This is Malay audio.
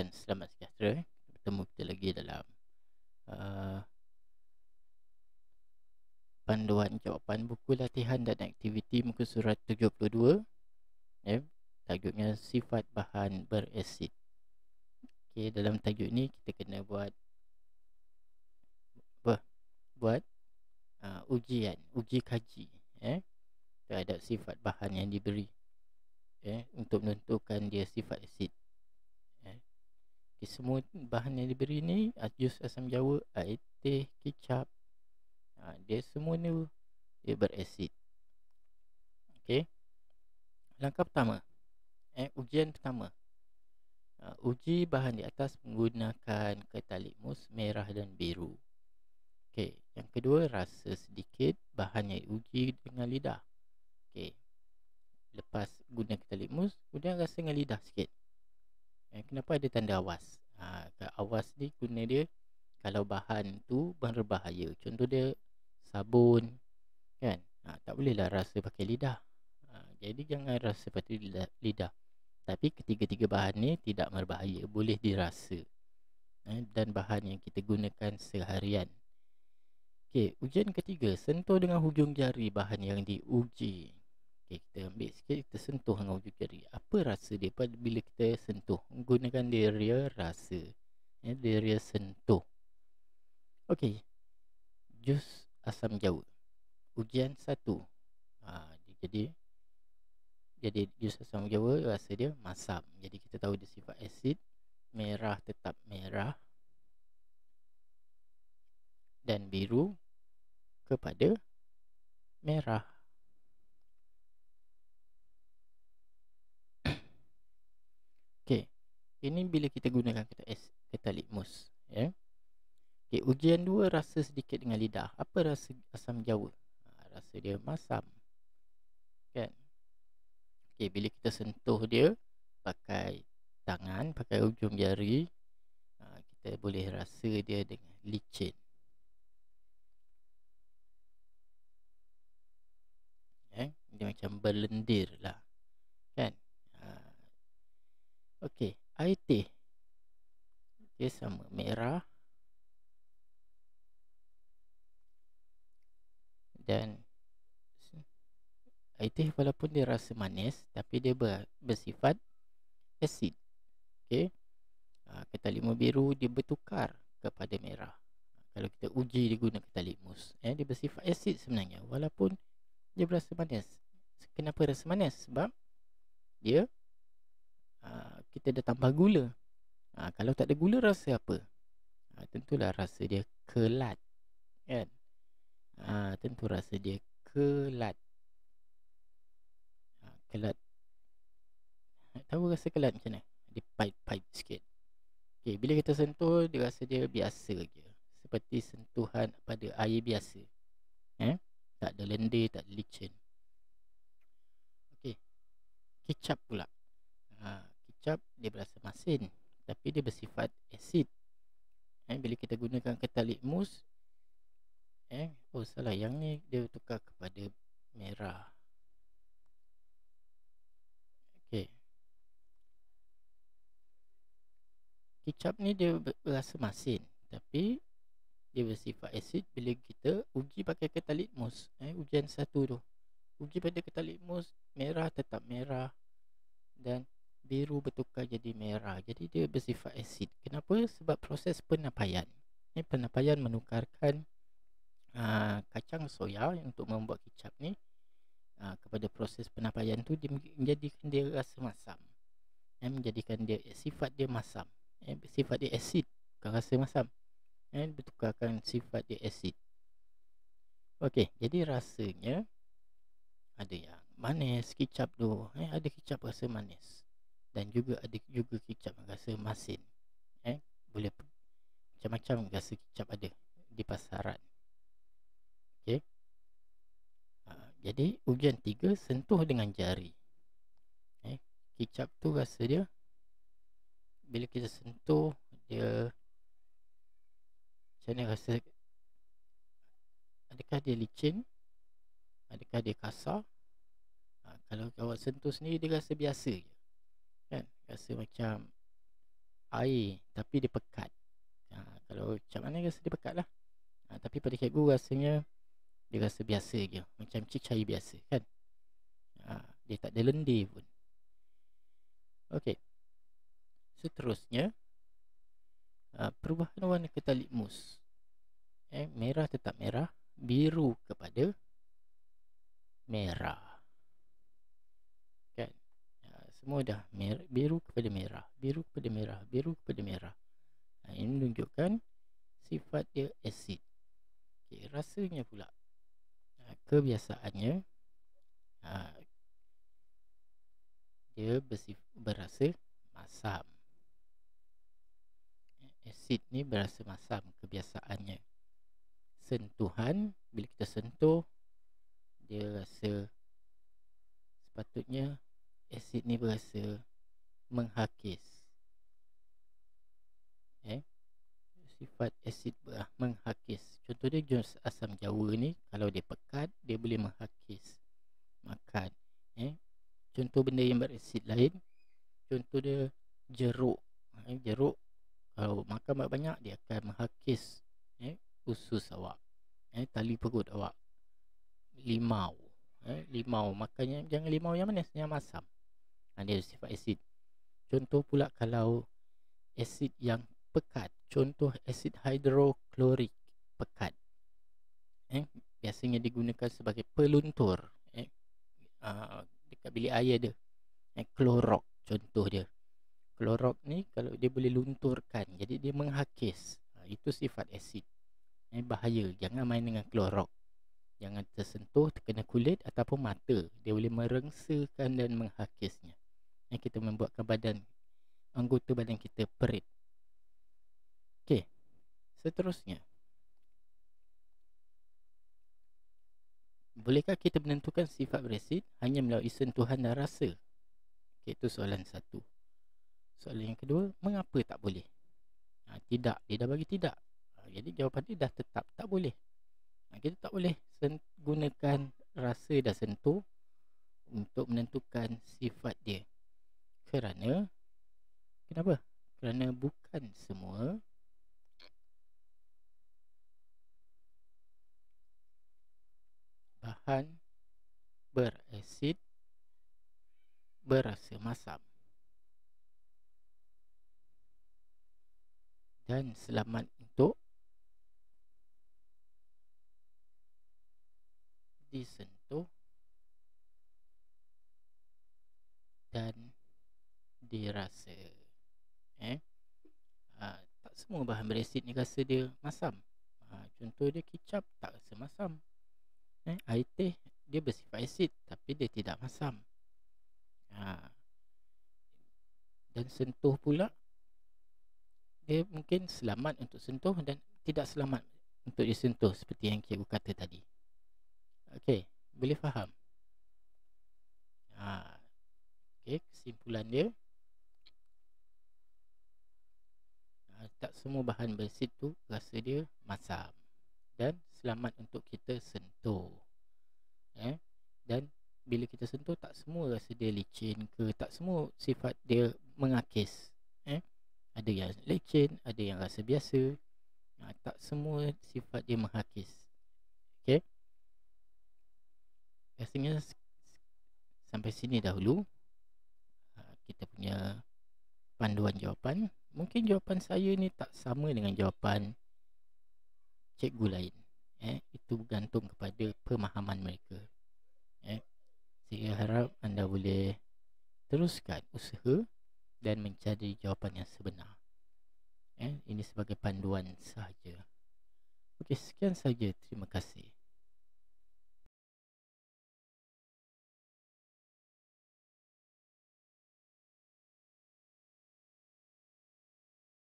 dan selamat sejahtera. Bertemu kita lagi dalam uh, panduan jawapan buku latihan dan aktiviti muka surat 72. Tajuknya sifat bahan berasid. Dalam tajuk ni kita kena buat uji kaji terhadap sifat bahan yang diberi untuk menentukan dia sifat asid. Semua bahan yang diberi ni, jus asam jawa, air teh, kicap, dia semua ni dia berasid. Langkah pertama, ujian pertama. Uji bahan di atas menggunakan ketalitmus merah dan biru. Yang kedua, rasa sedikit bahan yang diuji dengan lidah. Lepas guna ketalitmus, kemudian rasa dengan lidah sikit. Kenapa ada tanda awas? Awas ni guna dia kalau bahan tu berbahaya. Contoh dia sabun, kan? Tak bolehlah rasa pakai lidah. Jadi jangan rasa pakai lidah. Tapi ketiga-tiga bahan ni tidak berbahaya, boleh dirasa. Dan bahan yang kita gunakan seharian. Ujian ketiga, sentuh dengan hujung jari bahan yang diuji. Kita ambil sikit, kita sentuh dengan hujung jari. Apa rasa dia bila kita sentuh? Gunakan deria rasa, deria sentuh. Jus asam jawa, ujian 1. Jadi jus asam jawa rasa dia masam. Jadi kita tahu dia sifat asid. Merah tetap merah, dan biru kepada merah. Ini bila kita gunakan ketalitmus. Ujian 2, rasa sedikit dengan lidah. Apa rasa asam jawa? Rasa dia masam, kan? Bila kita sentuh dia pakai tangan, pakai ujung jari, kita boleh rasa dia dengan licin. Dia macam berlendir lah, kan? Air teh dia sama merah dan air teh walaupun dia rasa manis, tapi dia bersifat asid. Ketalitmus biru dia bertukar kepada merah. Kalau kita uji dia guna ketalitmus, dia bersifat asid sebenarnya, walaupun dia berasa manis. Kenapa rasa manis? Sebab dia kita dah tambah gula. Kalau tak ada gula, rasa apa? Tentulah rasa dia kelat, kan? Tentu rasa dia kelat. Kelat. Tahu rasa kelat macam mana? Dia pahit-pahit sikit. Bila kita sentuh, dia rasa dia biasa je, seperti sentuhan pada air biasa. Tak ada lendir, tak ada licin. Kicap pula. Kicap dia berasa masin, tapi dia bersifat asid. Bila kita gunakan ketalitmus, salah, yang ni dia tukar kepada merah. Kicap ni dia berasa masin, tapi dia bersifat asid bila kita uji pakai ketalitmus. Ujian 1 tu, uji pada ketalitmus, merah tetap merah dan biru bertukar jadi merah. Jadi dia bersifat asid. Kenapa? Sebab proses penapaian. Penapaian menukarkan kacang soya untuk membuat kicap ni kepada proses penapaian tu, dia menjadikan dia rasa masam, menjadikan dia sifat dia masam. Sifat dia asid, bukan rasa masam. Bertukarkan sifat dia asid. Jadi rasanya ada yang manis, kicap tu. Ada kicap rasa manis, dan juga ada juga kicap rasa masin. Boleh macam-macam rasa kicap ada di pasaran. Jadi ujian 3, sentuh dengan jari. Kicap tu rasa dia, bila kita sentuh dia macam mana rasa? Adakah dia licin? Adakah dia kasar? Kalau awak sentuh sendiri, dia rasa biasa je, kan? Rasa macam air tapi dia pekat. Kalau macam mana rasa dia pekat lah. Tapi pada cikgu rasanya dia rasa biasa je, macam cecair biasa kan. Dia tak ada lendir pun. Okey. Seterusnya, perubahan warna kertas litmus. Merah tetap merah, biru kepada merah. Kan? Semua dah merah, biru kepada merah, biru kepada merah, biru kepada merah. Ini menunjukkan sifat dia asid. Okay, rasanya pula, kebiasaannya dia berasa masam. Asid ni berasa masam kebiasaannya. Sentuhan, bila kita sentuh, dia rasa, sepatutnya asid ni berasa menghakis. Sifat asid menghakis. Contoh dia jus asam jawa ni, kalau dia pekat, dia boleh menghakis makan. Contoh benda yang berasid lain, contoh dia jeruk. Jeruk kalau makan banyak, dia akan menghakis usus awak, tali perut awak. Limau, limau makannya jangan limau yang manis, yang masam. Dia sifat asid. Contoh pula kalau asid yang pekat, contoh asid hidroklorik pekat, biasanya digunakan sebagai peluntur dekat bilik air dia. Klorok contoh dia. Klorok ni kalau dia boleh lunturkan, jadi dia menghakis. Itu sifat asid. Bahaya, jangan main dengan klorok. Jangan tersentuh, terkena kulit ataupun mata. Dia boleh merengsakan dan menghakisnya. Kita membuatkan anggota badan kita perit. Okey. Seterusnya, bolehkah kita menentukan sifat berasid hanya melalui sentuhan dan rasa? Itu soalan satu. Soalan yang kedua, mengapa tak boleh? Tidak, dia dah bagi tidak. Jadi jawapan dia dah tetap tak boleh. Kita tak boleh gunakan rasa dan sentuh untuk menentukan sifat dia. Kenapa? Kerana bukan semua bahan berasid berasa masam dan selamat untuk disentuh dan dirasa. Tak semua bahan berasid ni rasa dia masam. Contoh dia kicap, tak rasa masam. Air teh, dia bersifat asid tapi dia tidak masam. Dan sentuh pula, dia mungkin selamat untuk sentuh dan tidak selamat untuk disentuh, seperti yang cikgu kata tadi. Okey, boleh faham? Okey, kesimpulan dia, tak semua bahan berasid tu rasa dia masam dan selamat untuk kita sentuh. Dan bila kita sentuh, tak semua rasa dia licin ke, tak semua sifat dia menghakis. Ada yang licin, ada yang rasa biasa. Tak semua sifat dia menghakis. Okey, rasanya sampai sini dahulu kita punya panduan jawapan. Mungkin jawapan saya ni tak sama dengan jawapan cikgu lain. Itu bergantung kepada pemahaman mereka. Saya harap anda boleh teruskan usaha dan mencari jawapan yang sebenar. Ini sebagai panduan sahaja. Okey, sekian saja. Terima kasih.